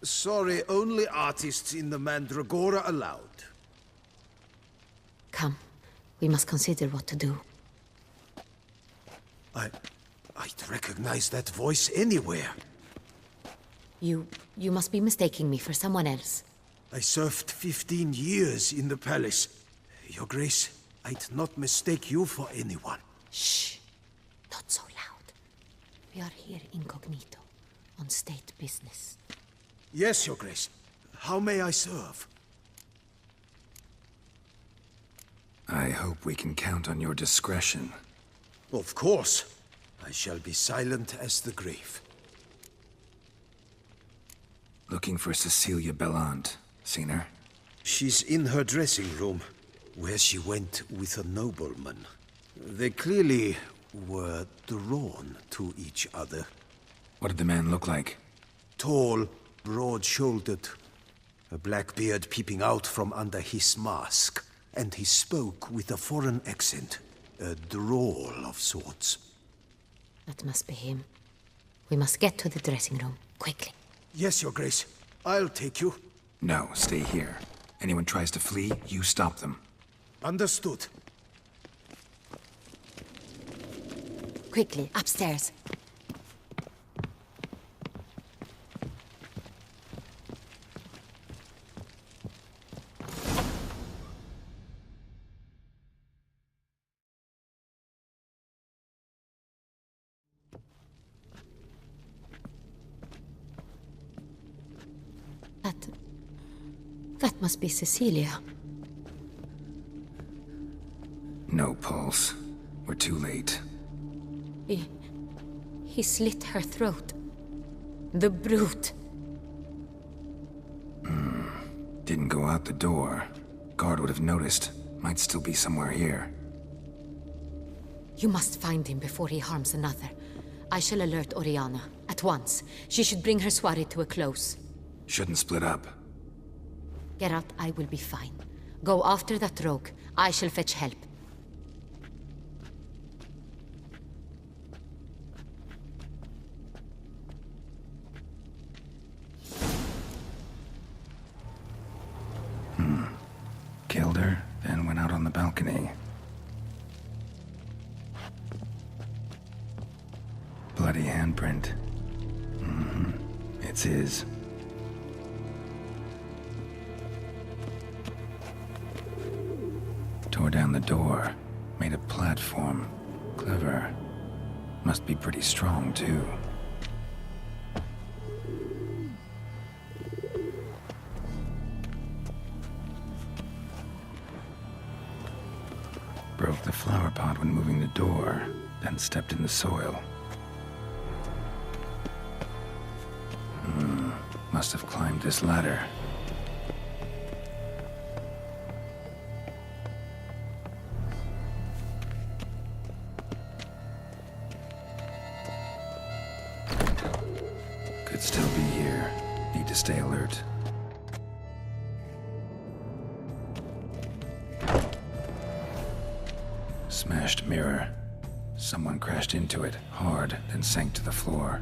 Sorry, only artists in the Mandragora allowed. Come. We must consider what to do. I'd recognize that voice anywhere. You must be mistaking me for someone else. I served 15 years in the palace. Your Grace, I'd not mistake you for anyone. Shh. Not so loud. We are here incognito, on state business. Yes, Your Grace. How may I serve? I hope we can count on your discretion. Of course. I shall be silent as the grave. Looking for Cecilia Bellant. Seen her? She's in her dressing room, where she went with a nobleman. They clearly were drawn to each other. What did the man look like? Tall, broad-shouldered, a black beard peeping out from under his mask. And he spoke with a foreign accent, a drawl of sorts. That must be him. We must get to the dressing room, quickly. Yes, Your Grace. I'll take you. No, stay here. Anyone tries to flee, you stop them. Understood. Quickly, upstairs. That must be Cecilia. No pulse. We're too late. He slit her throat. The brute. Didn't go out the door. Guard would have noticed. Might still be somewhere here. You must find him before he harms another. I shall alert Oriana. At once. She should bring her soirée to a close. Shouldn't split up. Geralt, I will be fine. Go after that rogue. I shall fetch help. Killed her, then went out on the balcony. Bloody handprint. It's his. Tore down the door. Made a platform. Clever. Must be pretty strong, too. Broke the flower pot when moving the door, then stepped in the soil. Must have climbed this ladder. Could still be here. Need to stay alert. Smashed mirror. Someone crashed into it, hard, then sank to the floor.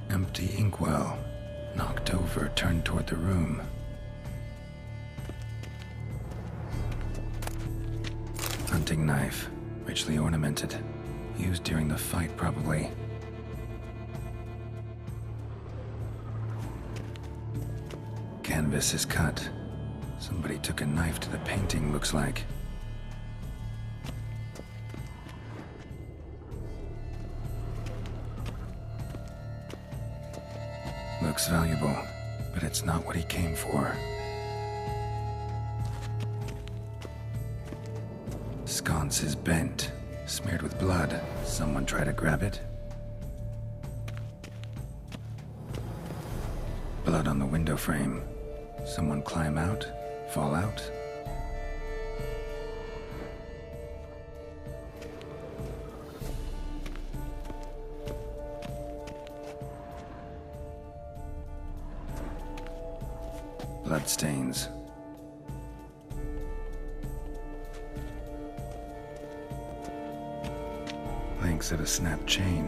Empty inkwell. Knocked over, turned toward the room. Hunting knife. Richly ornamented. Used during the fight, probably. Canvas is cut. Somebody took a knife to the painting, looks like. Looks valuable, but it's not what he came for. Sconce is bent, smeared with blood. Someone try to grab it? Blood on the window frame. Someone climb out? Fall out? Bloodstains. links of a snapped chain.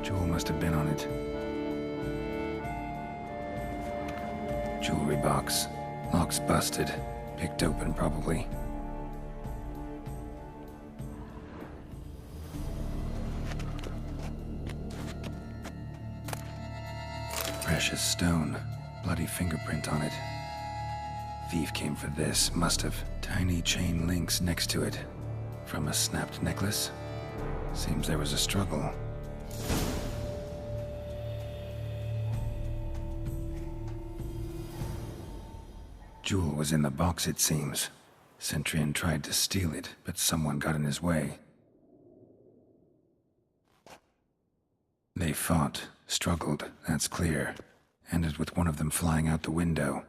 Jewel must have been on it. Jewelry box. Lock's busted. Picked open, probably. Precious stone. Bloody fingerprint on it. Thief came for this, must have. Tiny chain links next to it. From a snapped necklace? Seems there was a struggle. Jewel was in the box, it seems. Centurion tried to steal it, but someone got in his way. They fought, struggled, that's clear. Ended with one of them flying out the window.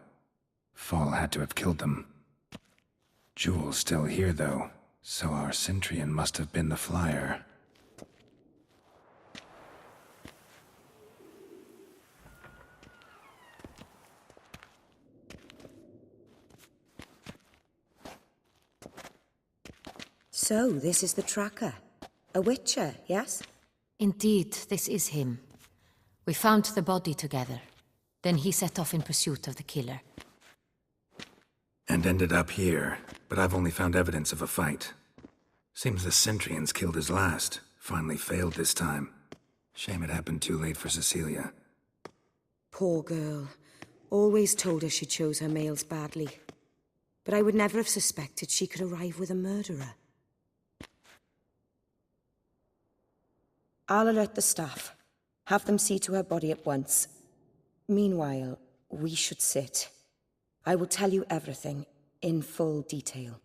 Fall had to have killed them. Jewel's still here, though, so our Centurion must have been the flyer. So, this is the tracker. A witcher, yes? Indeed, this is him. We found the body together. Then he set off in pursuit of the killer. And ended up here, but I've only found evidence of a fight. Seems the Centurions killed his last. Finally failed this time. Shame it happened too late for Cecilia. Poor girl. Always told her she chose her males badly. But I would never have suspected she could arrive with a murderer. I'll alert the staff. Have them see to her body at once. Meanwhile, we should sit. I will tell you everything, in full detail.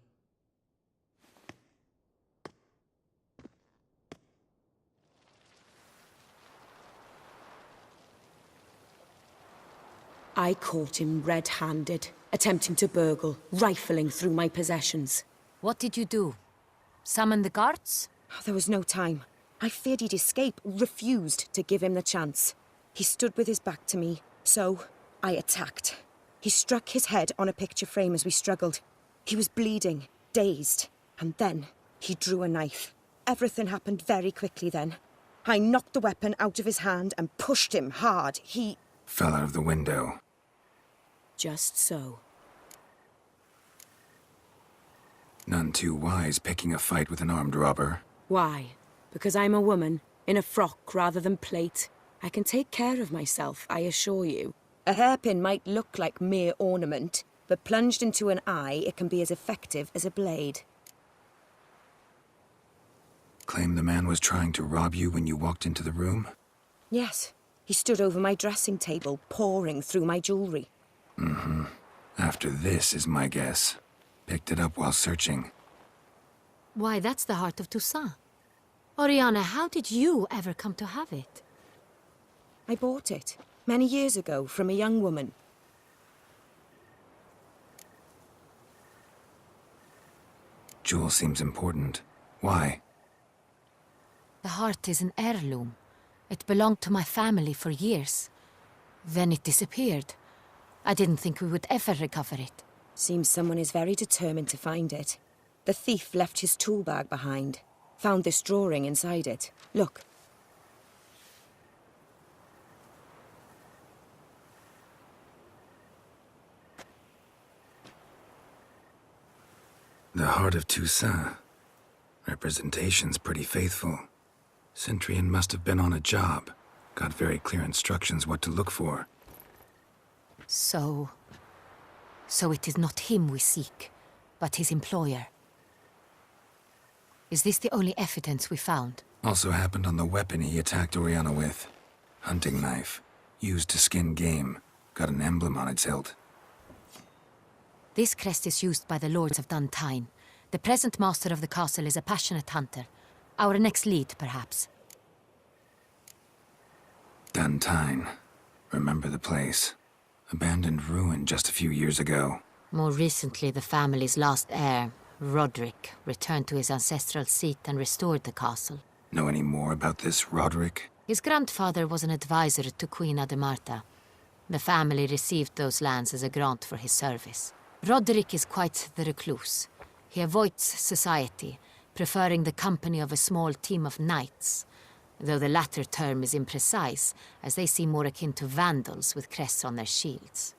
I caught him red-handed, attempting to burgle, rifling through my possessions. What did you do? Summon the guards? There was no time. I feared he'd escape, refused to give him the chance. He stood with his back to me, so I attacked. He struck his head on a picture frame as we struggled. He was bleeding, dazed, and then he drew a knife. Everything happened very quickly then. I knocked the weapon out of his hand and pushed him hard. He Fell out of the window. Just so. None too wise picking a fight with an armed robber. Why? Because I'm a woman, in a frock rather than plate. I can take care of myself, I assure you. A hairpin might look like mere ornament, but plunged into an eye, it can be as effective as a blade. Claim the man was trying to rob you when you walked into the room? Yes. He stood over my dressing table, pouring through my jewelry. Mm-hmm. After this is my guess. Picked it up while searching. Why, that's the heart of Toussaint. Oriana, how did you ever come to have it? I bought it, many years ago, from a young woman. Jewel seems important. Why? The heart is an heirloom. It belonged to my family for years. Then it disappeared. I didn't think we would ever recover it. Seems someone is very determined to find it. The thief left his tool bag behind. Found this drawing inside it. Look. The heart of Toussaint. Representation's pretty faithful. Centurion must have been on a job. Got very clear instructions what to look for. So it is not him we seek, but his employer. Is this the only evidence we found? Also happened on the weapon he attacked Oriana with. Hunting knife. Used to skin game. Got an emblem on its hilt. This crest is used by the lords of Duntine. The present master of the castle is a passionate hunter. Our next lead, perhaps. Duntine. Remember the place. Abandoned ruin just a few years ago. More recently, the family's last heir, Roderick, returned to his ancestral seat and restored the castle. Know any more about this Roderick? His grandfather was an advisor to Queen Ademarta. The family received those lands as a grant for his service. Roderick is quite the recluse. He avoids society, preferring the company of a small team of knights, though the latter term is imprecise, as they seem more akin to vandals with crests on their shields.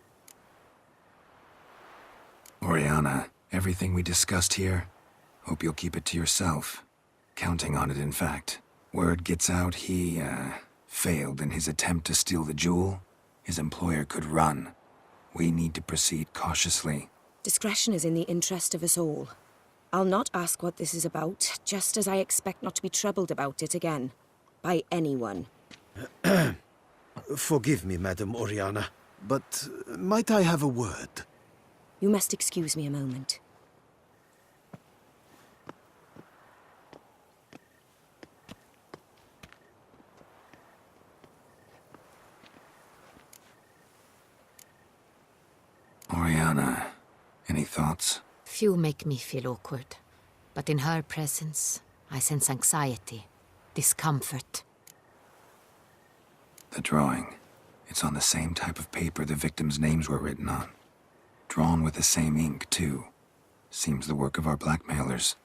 Oriana, everything we discussed here, hope you'll keep it to yourself. Counting on it, in fact. Word gets out he, failed in his attempt to steal the jewel. His employer could run. We need to proceed cautiously. Discretion is in the interest of us all. I'll not ask what this is about, just as I expect not to be troubled about it again. By anyone. Forgive me, Madam Oriana, but might I have a word? You must excuse me a moment. Oriana, any thoughts? Few make me feel awkward, but in her presence, I sense anxiety, discomfort. The drawing. It's on the same type of paper the victims' names were written on. Drawn with the same ink, too. Seems the work of our blackmailers.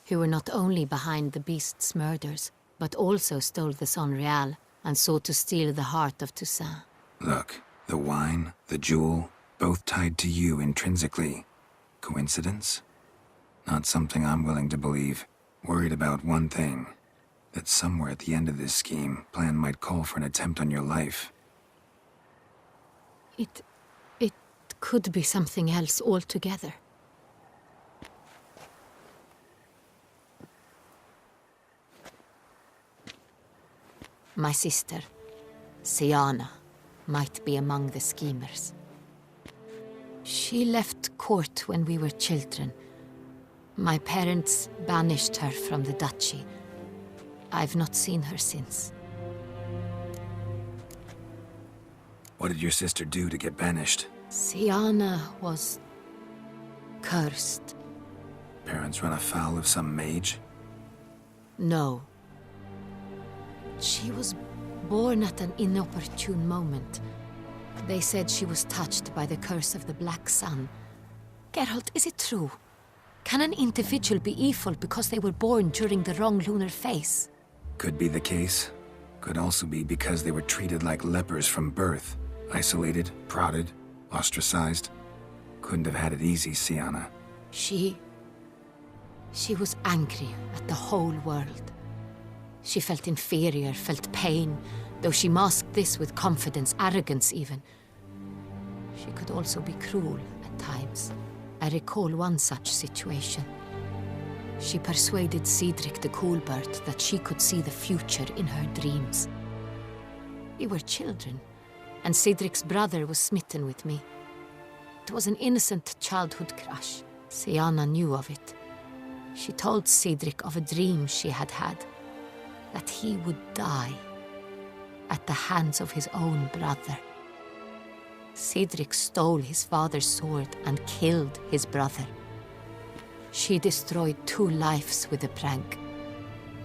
Who were not only behind the beast's murders, but also stole the Son Real and sought to steal the heart of Toussaint. Look, the wine, the jewel, both tied to you intrinsically. Coincidence? Not something I'm willing to believe. Worried about one thing. That somewhere at the end of this scheme, plan might call for an attempt on your life. It could be something else altogether. My sister, Siana, might be among the schemers. She left court when we were children. My parents banished her from the duchy. I've not seen her since. What did your sister do to get banished? Siana was cursed. Parents run afoul of some mage? No. She was born at an inopportune moment. They said she was touched by the curse of the Black Sun. Geralt, is it true? Can an individual be evil because they were born during the wrong lunar phase? Could be the case. Could also be because they were treated like lepers from birth. Isolated, prodded, ostracized. Couldn't have had it easy, Siana. She was angry at the whole world. She felt inferior, felt pain, though she masked this with confidence, arrogance even. She could also be cruel at times. I recall one such situation. She persuaded Cedric the Coolbird that she could see the future in her dreams. We were children, and Cedric's brother was smitten with me. It was an innocent childhood crush. Siana knew of it. She told Cedric of a dream she had had, that he would die at the hands of his own brother. Cedric stole his father's sword and killed his brother. She destroyed 2 lives with the prank.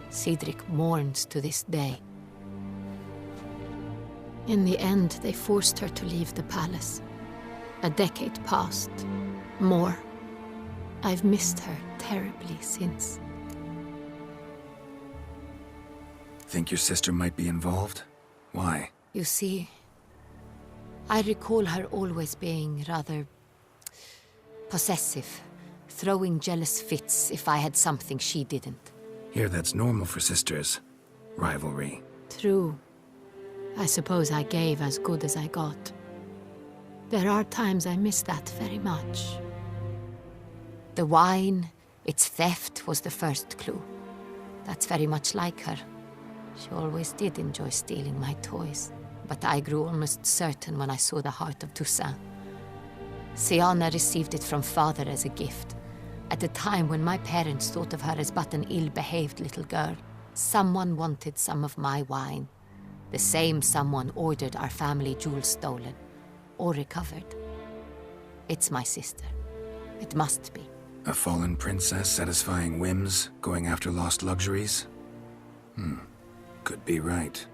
Cedric mourns to this day. In the end, they forced her to leave the palace. A decade passed. More. I've missed her terribly since. Think your sister might be involved? Why? You see, I recall her always being rather possessive, throwing jealous fits if I had something she didn't. Here, that's normal for sisters. Rivalry. True. I suppose I gave as good as I got. There are times I miss that very much. The wine, its theft, was the first clue. That's very much like her. She always did enjoy stealing my toys, but I grew almost certain when I saw the heart of Toussaint. Siana received it from father as a gift, at a time when my parents thought of her as but an ill-behaved little girl. Someone wanted some of my wine. The same someone ordered our family jewels stolen, or recovered. It's my sister. It must be. A fallen princess satisfying whims, going after lost luxuries? Could be right.